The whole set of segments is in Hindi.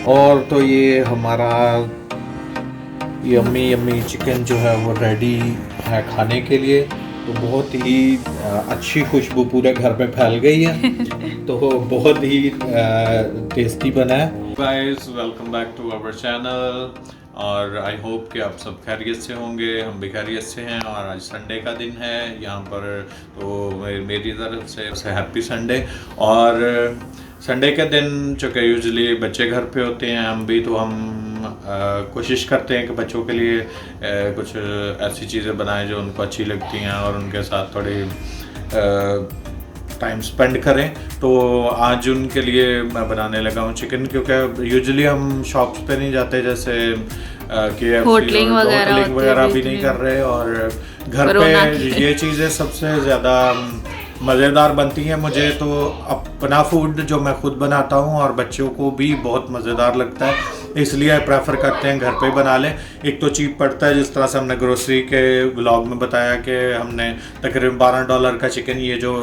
और तो ये हमारा यम्मी यम्मी चिकन जो है वो रेडी है खाने के लिए। तो बहुत ही अच्छी खुशबू पूरे घर में फैल गई है। तो बहुत ही टेस्टी बना है। Guys welcome back to our channel और आई होप कि आप सब खैरियत से होंगे। हम भी खैरियत से हैं और आज संडे का दिन है यहाँ पर। तो मेरी तरफ से हैप्पी संडे। और संडे के दिन चूँकि यूजुअली बच्चे घर पे होते हैं, हम भी तो हम कोशिश करते हैं कि बच्चों के लिए कुछ ऐसी चीज़ें बनाएं जो उनको अच्छी लगती हैं और उनके साथ थोड़ी टाइम स्पेंड करें। तो आज उनके लिए मैं बनाने लगा हूँ चिकन, क्योंकि यूजुअली हम शॉप्स पे नहीं जाते, जैसे होटलिंग वगैरह भी नहीं कर रहे, और घर पे ये चीज़ें सबसे ज़्यादा मज़ेदार बनती हैं। मुझे तो अपना फूड जो मैं खुद बनाता हूँ और बच्चों को भी बहुत मज़ेदार लगता है, इसलिए प्रेफर करते हैं घर पे ही बना लें। एक तो चीप पड़ता है, जिस तरह से हमने ग्रोसरी के व्लॉग में बताया कि हमने तकरीबन $12 का चिकन ये जो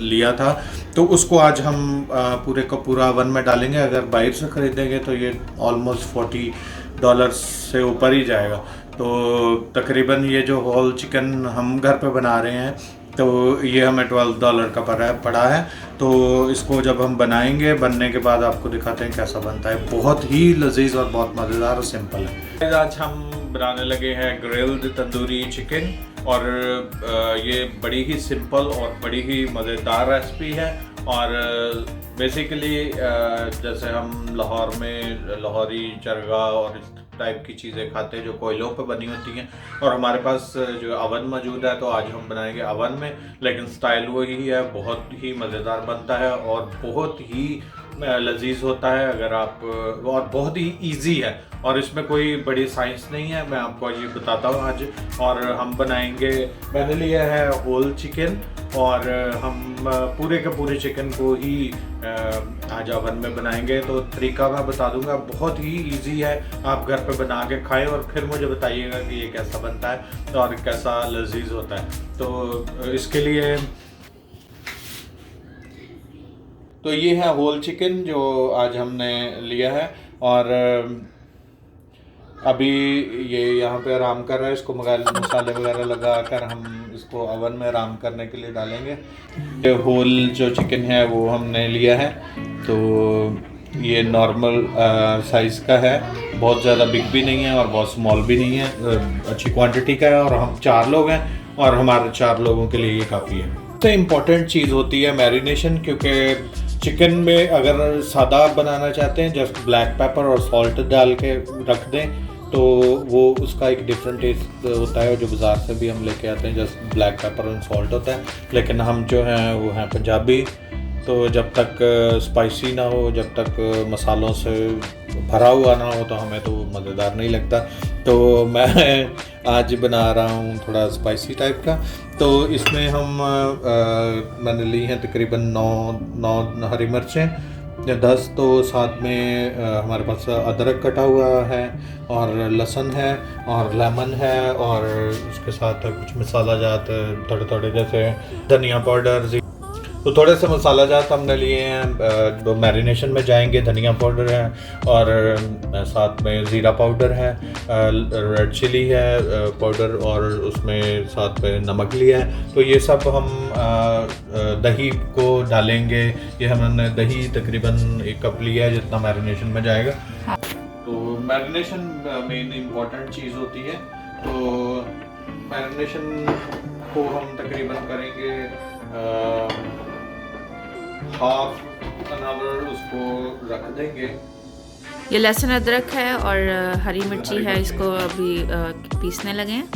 लिया था, तो उसको आज हम पूरे का पूरा ओवन में डालेंगे। अगर बाहर से ख़रीदेंगे तो ये ऑलमोस्ट $40 से ऊपर ही जाएगा। तो तकरीबन ये जो होल चिकन हम घर पे बना रहे हैं, तो ये हमें $12 का पड़ा है। तो इसको जब हम बनाएंगे, बनने के बाद आपको दिखाते हैं कैसा बनता है। बहुत ही लजीज और बहुत मज़ेदार और सिंपल है। आज हम बनाने लगे हैं ग्रिल्ड तंदूरी चिकन, और ये बड़ी ही सिंपल और बड़ी ही मज़ेदार रेसिपी है। और बेसिकली जैसे हम लाहौर में लाहौरी चरगा और इस टाइप की चीज़ें खाते हैं जो कोयलों पे बनी होती हैं, और हमारे पास जो अवन मौजूद है, तो आज हम बनाएंगे अवन में, लेकिन स्टाइल वही है। बहुत ही मज़ेदार बनता है और बहुत ही लजीज होता है अगर आप, और बहुत ही इजी है, और इसमें कोई बड़ी साइंस नहीं है। मैं आपको ये बताता हूँ आज। और हम बनाएंगे, मैंने लिया है होल चिकन, और हम पूरे के पूरे चिकन को ही आज ओवन में बनाएंगे। तो तरीका मैं बता दूंगा, बहुत ही इजी है। आप घर पे बना के खाएं और फिर मुझे बताइएगा कि ये कैसा बनता है और कैसा लजीज होता है। तो इसके लिए तो ये है होल चिकन जो आज हमने लिया है, और अभी ये यहाँ पे आराम कर रहा है। इसको मसाले वगैरह लगा कर हम इसको ओवन में आराम करने के लिए डालेंगे। ये होल जो चिकन है वो हमने लिया है, तो ये नॉर्मल साइज़ का है, बहुत ज़्यादा बिग भी नहीं है और बहुत स्मॉल भी नहीं है, अच्छी क्वांटिटी का है। और हम 4 लोग हैं और हमारे 4 लोगों के लिए ये काफ़ी है। सबसे इम्पॉर्टेंट चीज़ होती है मैरिनेशन, क्योंकि चिकन में अगर सादा बनाना चाहते हैं, जस्ट ब्लैक पेपर और सॉल्ट डाल के रख दें, तो वो उसका एक डिफरेंट टेस्ट होता है, जो बाज़ार से भी हम लेके आते हैं, जस्ट ब्लैक पेपर और सॉल्ट होता है। लेकिन हम जो हैं वो हैं पंजाबी, तो जब तक स्पाइसी ना हो, जब तक मसालों से भरा हुआ ना हो, तो हमें तो मज़ेदार नहीं लगता। तो मैं आज बना रहा हूँ थोड़ा स्पाइसी टाइप का। तो इसमें हम मैंने ली हैं तकरीबन 9 हरी मिर्चें या 10, तो साथ में हमारे पास अदरक कटा हुआ है और लहसुन है और लेमन है, और उसके साथ कुछ मसाला जात थोड़े थोड़े, जैसे धनिया पाउडर। तो थोड़े से मसाला जात हमने लिए हैं जो मैरिनेशन में जाएंगे। धनिया पाउडर है और साथ में ज़ीरा पाउडर है, रेड चिली है पाउडर, और उसमें साथ में नमक लिया है। तो ये सब हम दही को डालेंगे। ये हमने दही तकरीबन 1 कप लिया है, जितना मैरिनेशन में जाएगा। तो मैरिनेशन मेन इम्पॉर्टेंट चीज़ होती है। तो मैरिनेशन को हम तकरीबन करेंगे हाफ एन आवर, उसको रख देंगे। ये लहसुन अदरक है और हरी मिर्ची है, इसको अभी पीसने लगे हैं।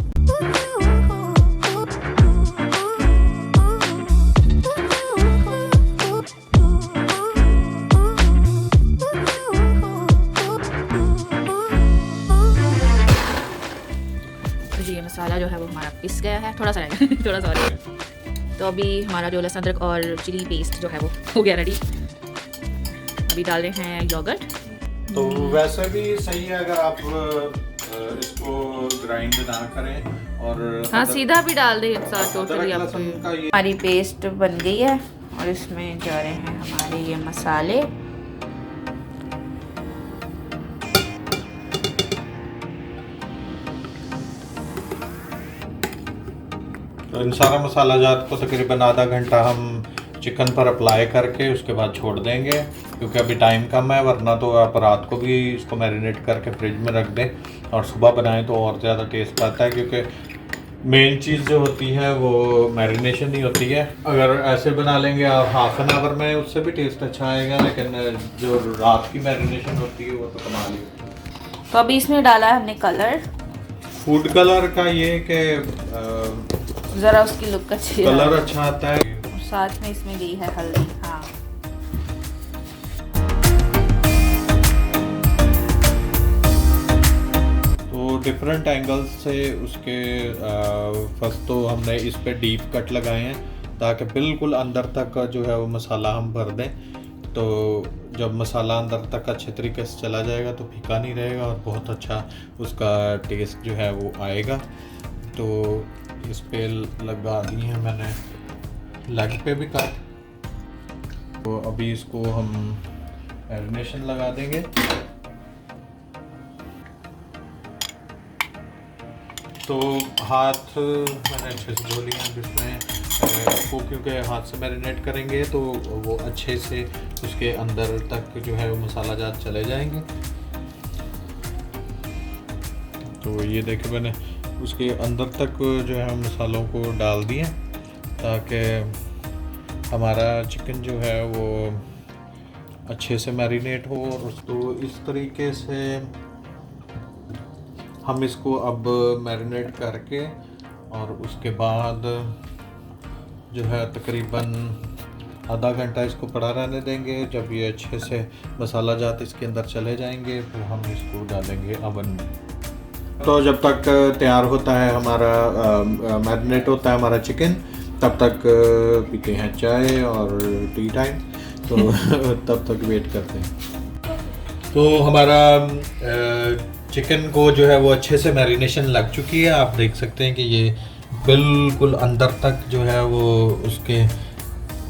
ये मसाला जो है वो हमारा पिस गया है, थोड़ा सा रहेगा थोड़ा सा और। तो अभी हमारा जो लहसुन अदरक और चिली पेस्ट जो है वो हो गया रेडी। अभी डाल रहे हैं योगर्ट। तो वैसे भी सही है अगर आप इसको ग्राइंड ना करें, और हाँ सीधा भी डाल दें एक साथ टोटली। हमारी पेस्ट बन गई है और इसमें जा रहे हैं हमारे ये मसाले। तो इन सारा मसाला जात को तकरीबन आधा घंटा हम चिकन पर अप्लाई करके उसके बाद छोड़ देंगे, क्योंकि अभी टाइम कम है, वरना तो आप रात को भी इसको मैरिनेट करके फ्रिज में रख दें और सुबह बनाएं तो और ज़्यादा टेस्ट आता है, क्योंकि मेन चीज़ जो होती है वो मैरिनेशन ही होती है। अगर ऐसे बना लेंगे आप हाफ एन आवर में, उससे भी टेस्ट अच्छा आएगा, लेकिन जो रात की मैरिनेशन होती है वो तो कमाल ही होती है। तो अभी इसमें डाला है हमने कलर, फूड कलर का ये कि ज़रा उसकी लुक अच्छी कलर अच्छा आता है। साथ में इसमें दी है हल्दी। हाँ, तो डिफरेंट एंगल्स से उसके फर्स्ट तो हमने इस पे डीप कट लगाए हैं ताकि बिल्कुल अंदर तक का जो है वो मसाला हम भर दें। तो जब मसाला अंदर तक अच्छे तरीके से चला जाएगा तो फीका नहीं रहेगा और बहुत अच्छा उसका टेस्ट जो है वो आएगा। तो इस पे लगा दी है मैंने, लेग पे भी कट। तो अभी इसको हम मैरिनेशन लगा देंगे। तो हाथ मैंने अच्छे से धो लिए हैं, जिसमें इसको क्योंकि हाथ से मैरिनेट करेंगे तो वो अच्छे से उसके अंदर तक जो है वो मसाला जात चले जाएंगे। तो ये देखे मैंने उसके अंदर तक जो है मसालों को डाल दिए ताकि हमारा चिकन जो है वो अच्छे से मैरिनेट हो। और तो इस तरीके से हम इसको अब मैरिनेट करके और उसके बाद जो है तकरीबन आधा घंटा इसको पड़ा रहने देंगे। जब ये अच्छे से मसाला जात इसके अंदर चले जाएंगे तो हम इसको डालेंगे अवन में। तो जब तक तैयार होता है हमारा मैरिनेट होता है हमारा चिकन, तब तक पीते हैं चाय और टी टाइम, तो तब तक वेट करते हैं। तो हमारा चिकन को जो है वो अच्छे से मैरिनेशन लग चुकी है। आप देख सकते हैं कि ये बिल्कुल अंदर तक जो है वो उसके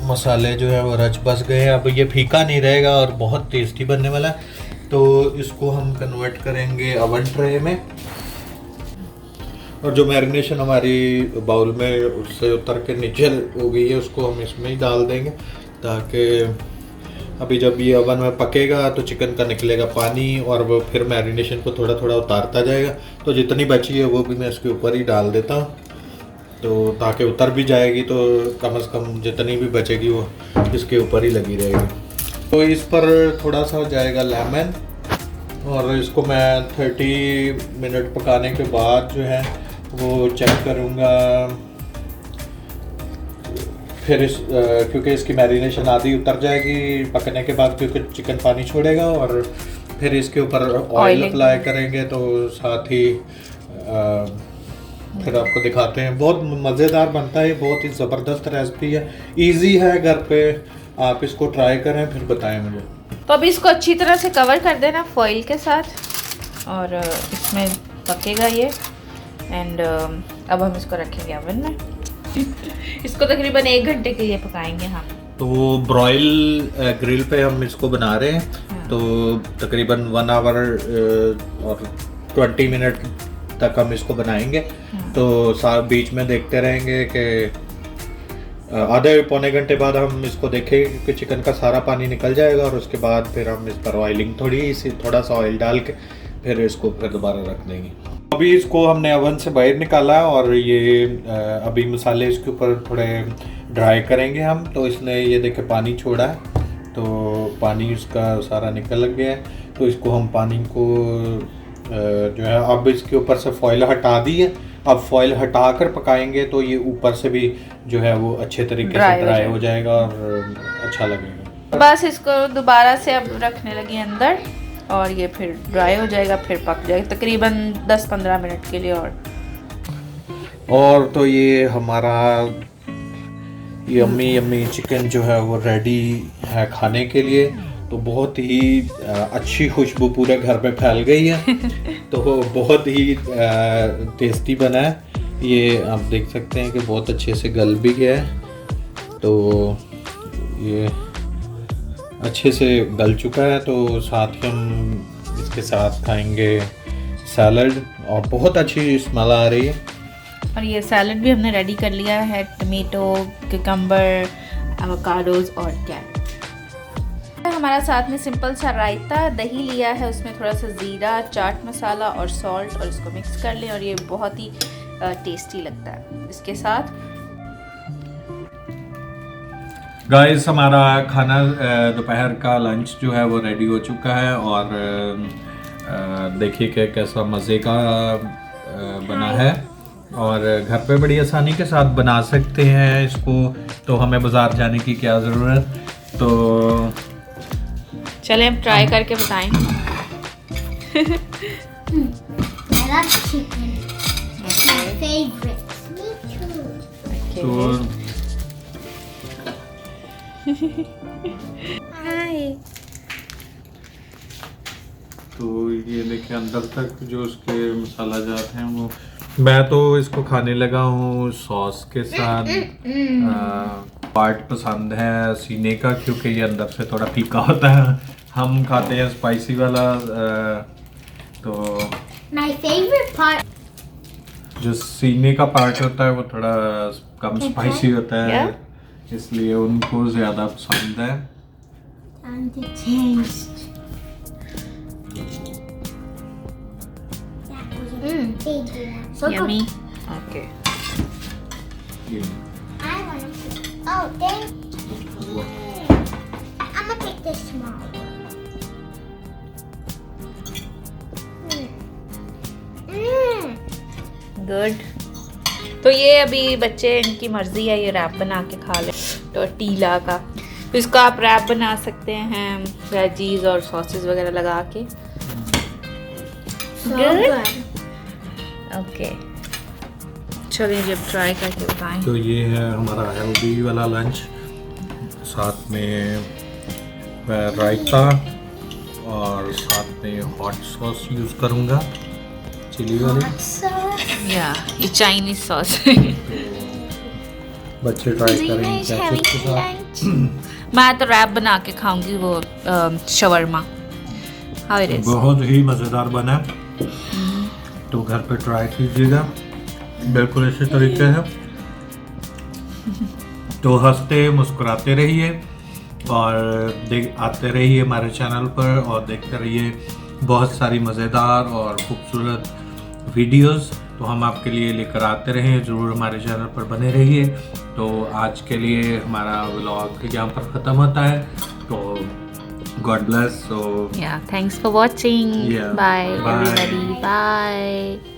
मसाले जो है वो रच बस गए हैं। अब ये फीका नहीं रहेगा और बहुत टेस्टी बनने वाला है। तो इसको हम कन्वर्ट करेंगे अवन ट्रे में, और जो मैरिनेशन हमारी बाउल में उससे उतर के नीचे हो गई है उसको हम इसमें ही डाल देंगे, ताकि अभी जब ये अवन में पकेगा तो चिकन का निकलेगा पानी और वो फिर मैरिनेशन को थोड़ा थोड़ा उतारता जाएगा। तो जितनी बची है वो भी मैं इसके ऊपर ही डाल देता हूँ, तो ताकि उतर भी जाएगी तो कम से कम जितनी भी बचेगी वो इसके ऊपर ही लगी रहेगी। तो इस पर थोड़ा सा जाएगा लेमन, और इसको मैं 30 मिनट पकाने के बाद जो है वो चेक करूँगा। फिर क्योंकि इसकी मैरिनेशन आधी उतर जाएगी पकने के बाद, क्योंकि चिकन पानी छोड़ेगा, और फिर इसके ऊपर ऑयल अप्लाई करेंगे। तो साथ ही फिर आपको दिखाते हैं। बहुत मज़ेदार बनता है, बहुत ही ज़बरदस्त रेसिपी है, इजी है, घर पे आप इसको ट्राई करें फिर बताएं मुझे। तो अभी इसको अच्छी तरह से कवर कर देना फॉइल के साथ, और इसमें पकेगा ये। एंड अब हम इसको रखेंगे अवन में। इसको तकरीबन 1 घंटे के लिए पकाएंगे हम। तो ब्रॉयल ग्रिल पे हम इसको बना रहे हैं। तो तकरीबन 1 आवर और 20 मिनट तक हम इसको बनाएंगे। तो बीच में देखते रहेंगे कि आधे पौने घंटे बाद हम इसको देखेंगे कि चिकन का सारा पानी निकल जाएगा, और उसके बाद फिर हम इस पर ऑयलिंग थोड़ा सा ऑयल डाल के फिर इसको फिर दोबारा रख देंगे। अभी इसको हमने ओवन से बाहर निकाला और ये अभी मसाले इसके ऊपर थोड़े ड्राई करेंगे हम। तो इसने ये देखे पानी छोड़ा है, तो पानी उसका सारा निकल गया है। तो इसको हम पानी को जो है अब इसके ऊपर से फॉइल हटा दी है। अब फॉइल हटा कर पकाएंगे तो ये ऊपर से भी जो है वो अच्छे तरीके से ड्राई हो जाएगा और अच्छा लगेगा। बस इसको दोबारा से अब रखने लगी अंदर, और ये फिर ड्राई हो जाएगा, फिर पक जाएगा तकरीबन 10-15 मिनट के लिए। और तो ये हमारा यम्मी चिकन जो है वो रेडी है खाने के लिए। तो बहुत ही अच्छी खुशबू पूरे घर में फैल गई है। तो बहुत ही टेस्टी बना है। ये आप देख सकते हैं कि बहुत अच्छे से गल भी गया है। तो ये अच्छे से गल चुका है। तो साथ ही हम इसके साथ खाएंगे सैलड, और बहुत अच्छी स्मेल आ रही है। और ये सैलड भी हमने रेडी कर लिया है, टमेटो, कुकम्बर, एवोकाडोज और कैरेट। हमारा साथ में सिंपल सा रायता, दही लिया है, उसमें थोड़ा सा ज़ीरा, चाट मसाला और सॉल्ट, और इसको मिक्स कर लें और ये बहुत ही टेस्टी लगता है इसके साथ। गाइस हमारा खाना दोपहर का लंच जो है वो रेडी हो चुका है और देखिए कि कैसा मज़े का बना है और घर पे बड़ी आसानी के साथ बना सकते हैं इसको, तो हमें बाज़ार जाने की क्या ज़रूरत। तो चलें हम ट्राई करके बताएं। I love chicken. It's my favorite. Me too. तो हाय। तो ये देखिए अंदर तक जो उसके मसाला जाते हैं वो, मैं तो इसको खाने लगा हूँ सॉस के साथ। पार्ट पसंद है सीने का क्योंकि ये अंदर से थोड़ा फीका होता है, हम खाते हैं स्पाइसी वाला। तो My favorite part. जो सीने का पार्ट होता है वो थोड़ा कम स्पाइसी होता है, इसलिए उनको ज़्यादा पसंद है। And the taste. Big one. So yummy. good. Okay. I want to. Oh, thank you. I'm gonna take this small one. Good. तो ये अभी बच्चे, इनकी मर्जी है, ये रैप बना के खा ले टोर्टिला का। तो इसको आप रैप बना सकते हैं वेजीज और सॉसेस वगैरह लगा के। So Good. good. ओके चलिए जब ट्राई करके बताएं। तो ये है हमारा हेल्दी वाला लंच, साथ में रायता और साथ में हॉट सॉस यूज़ करूँगा, चिली वाली। Hot sauce. या ये चाइनीज सॉस। बच्चे ट्राई करेंगे Zina's केचप having के साथ। lunch. मैं तो रैप बना के खाऊंगी वो शवरमा। How it is. बहुत ही मज़ेदार बना, तो घर पे ट्राई कीजिएगा बिल्कुल इसी तरीके से। तो हंसते मुस्कुराते रहिए और आते रहिए हमारे चैनल पर और देखते रहिए बहुत सारी मज़ेदार और खूबसूरत वीडियोस, तो हम आपके लिए लेकर आते रहें। ज़रूर हमारे चैनल पर बने रहिए। तो आज के लिए हमारा व्लॉग यहाँ पर ख़त्म होता है, तो God bless. So Yeah, thanks for watching. Yeah. Bye, Bye. everybody. Bye.